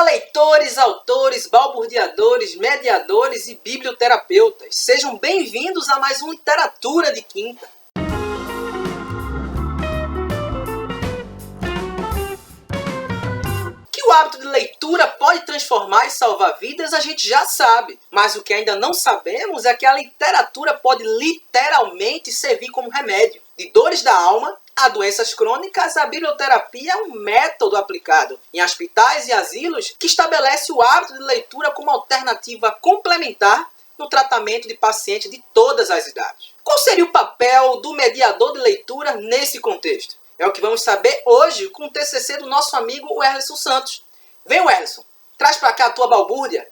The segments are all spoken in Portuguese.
Olá, leitores, autores, balbuciadores, mediadores e biblioterapeutas. Sejam bem-vindos a mais um Literatura de Quinta. Que o hábito de leitura pode transformar e salvar vidas, a gente já sabe. Mas o que ainda não sabemos é que a literatura pode literalmente servir como remédio. De dores da alma a doenças crônicas, a biblioterapia é um método aplicado em hospitais e asilos que estabelece o hábito de leitura como alternativa complementar no tratamento de pacientes de todas as idades. Qual seria o papel do mediador de leitura nesse contexto? É o que vamos saber hoje com o TCC do nosso amigo Werlison Santos. Vem, Werlison, traz pra cá a tua balbúrdia.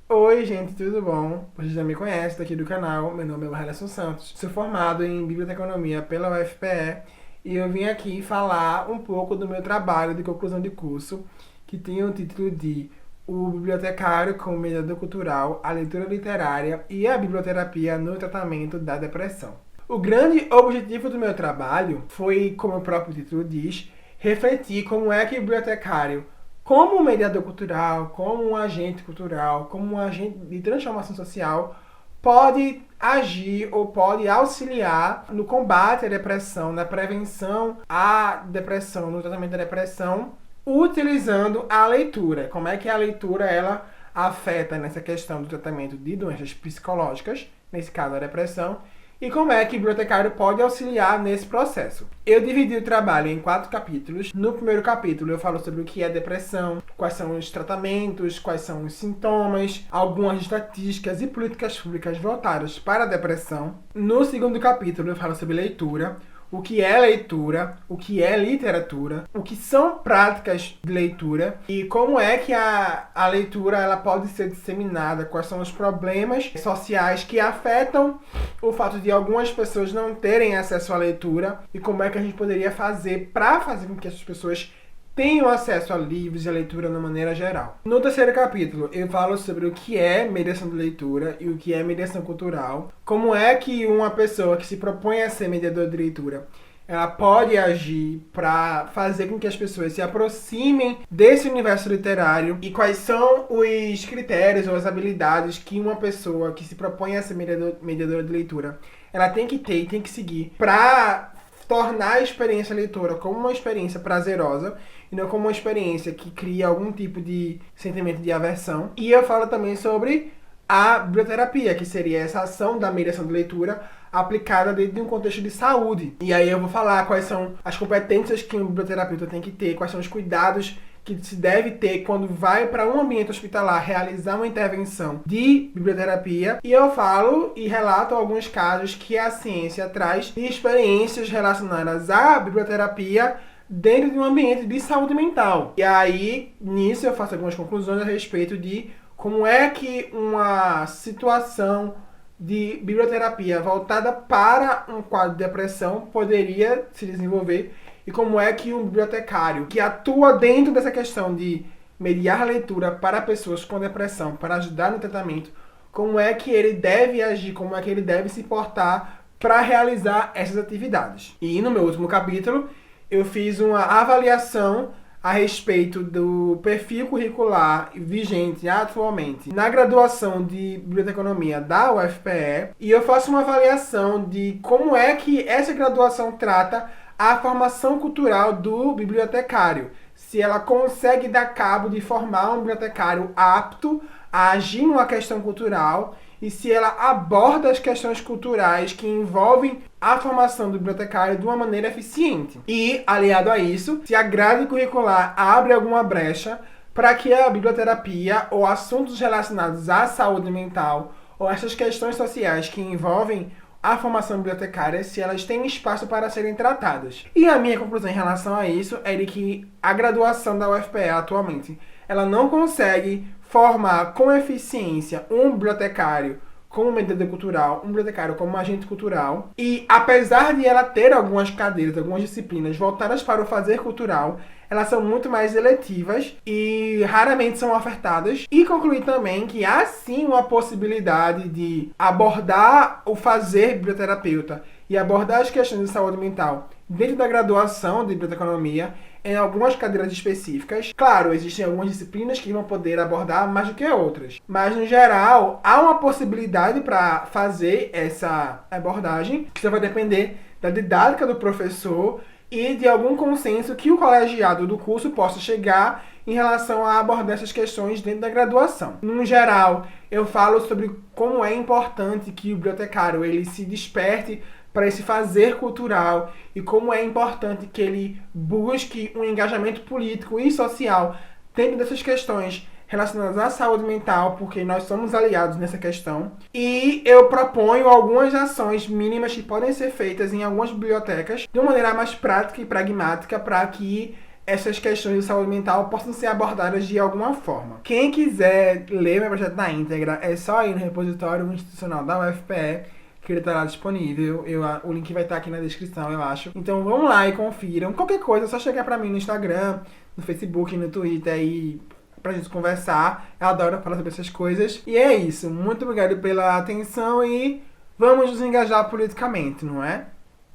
Oi gente, tudo bom? Vocês já me conhecem daqui do canal, meu nome é Werlison Santos. Sou formado em Biblioteconomia pela UFPE e eu vim aqui falar um pouco do meu trabalho de conclusão de curso, que tem o título de O Bibliotecário como Mediador Cultural, a Leitura Literária e a Biblioterapia no Tratamento da Depressão. O grande objetivo do meu trabalho foi, como o próprio título diz, refletir como é que o bibliotecário, como um mediador cultural, como um agente cultural, como um agente de transformação social, pode agir ou pode auxiliar no combate à depressão, na prevenção à depressão, no tratamento da depressão, utilizando a leitura. Como é que a leitura ela afeta nessa questão do tratamento de doenças psicológicas, nesse caso a depressão, e como é que o bibliotecário pode auxiliar nesse processo. Eu dividi o trabalho em 4 capítulos. No primeiro capítulo eu falo sobre o que é depressão, quais são os tratamentos, quais são os sintomas, algumas estatísticas e políticas públicas voltadas para a depressão. No segundo capítulo eu falo sobre leitura, o que é leitura, o que é literatura, o que são práticas de leitura e como é que a leitura ela pode ser disseminada, quais são os problemas sociais que afetam o fato de algumas pessoas não terem acesso à leitura e como é que a gente poderia fazer para fazer com que essas pessoas tenham acesso a livros e a leitura de uma maneira geral. No terceiro capítulo, eu falo sobre o que é mediação de leitura e o que é mediação cultural. Como é que uma pessoa que se propõe a ser mediador de leitura, ela pode agir para fazer com que as pessoas se aproximem desse universo literário e quais são os critérios ou as habilidades que uma pessoa que se propõe a ser mediadora de leitura, ela tem que ter e tem que seguir para tornar a experiência leitora como uma experiência prazerosa e não como uma experiência que cria algum tipo de sentimento de aversão. E eu falo também sobre a biblioterapia, que seria essa ação da mediação de leitura aplicada dentro de um contexto de saúde. E aí eu vou falar quais são as competências que um biblioterapeuta tem que ter, quais são os cuidados que se deve ter quando vai para um ambiente hospitalar realizar uma intervenção de biblioterapia. E eu falo e relato alguns casos que a ciência traz de experiências relacionadas à biblioterapia dentro de um ambiente de saúde mental. E aí, nisso eu faço algumas conclusões a respeito de como é que uma situação de biblioterapia voltada para um quadro de depressão poderia se desenvolver e como é que um bibliotecário que atua dentro dessa questão de mediar a leitura para pessoas com depressão, para ajudar no tratamento, como é que ele deve agir, como é que ele deve se portar para realizar essas atividades. E no meu último capítulo, eu fiz uma avaliação a respeito do perfil curricular vigente atualmente na graduação de Biblioteconomia da UFPE e eu faço uma avaliação de como é que essa graduação trata a formação cultural do bibliotecário, se ela consegue dar cabo de formar um bibliotecário apto a agir numa questão cultural e se ela aborda as questões culturais que envolvem a formação do bibliotecário de uma maneira eficiente. E, aliado a isso, se a grade curricular abre alguma brecha para que a biblioterapia ou assuntos relacionados à saúde mental ou essas questões sociais que envolvem a formação bibliotecária, se elas têm espaço para serem tratadas. E a minha conclusão em relação a isso é de que a graduação da UFPE atualmente, ela não consegue formar com eficiência um bibliotecário como mediador cultural, um bibliotecário como agente cultural. E apesar de ela ter algumas cadeiras, algumas disciplinas voltadas para o fazer cultural, elas são muito mais eletivas e raramente são ofertadas. E concluir também que há sim uma possibilidade de abordar o fazer biblioterapeuta e abordar as questões de saúde mental dentro da graduação de biblioteconomia em algumas cadeiras específicas. Claro, existem algumas disciplinas que vão poder abordar mais do que outras, mas no geral há uma possibilidade para fazer essa abordagem, que só vai depender da didática do professor e de algum consenso que o colegiado do curso possa chegar em relação a abordar essas questões dentro da graduação. No geral, eu falo sobre como é importante que o bibliotecário ele se desperte para esse fazer cultural e como é importante que ele busque um engajamento político e social dentro dessas questões relacionadas à saúde mental, porque nós somos aliados nessa questão. E eu proponho algumas ações mínimas que podem ser feitas em algumas bibliotecas de uma maneira mais prática e pragmática para que essas questões de saúde mental possam ser abordadas de alguma forma. Quem quiser ler meu projeto na íntegra, é só ir no repositório institucional da UFPE, que ele está lá disponível. O link vai estar aqui na descrição, eu acho. Então vão lá e confiram. Qualquer coisa, é só chegar pra mim no Instagram, no Facebook, no Twitter e pra gente conversar. Eu adoro falar sobre essas coisas. E é isso. Muito obrigado pela atenção e vamos nos engajar politicamente, não é?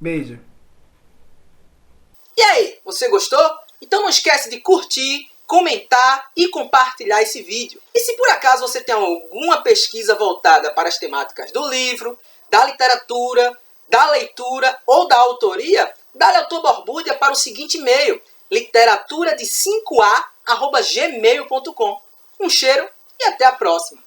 Beijo. E aí, você gostou? Então não esquece de curtir, comentar e compartilhar esse vídeo. E se por acaso você tem alguma pesquisa voltada para as temáticas do livro, da literatura, da leitura ou da autoria, dá-lhe a tua borbulha para o seguinte e-mail, literaturade5a@gmail.com. Um cheiro e até a próxima!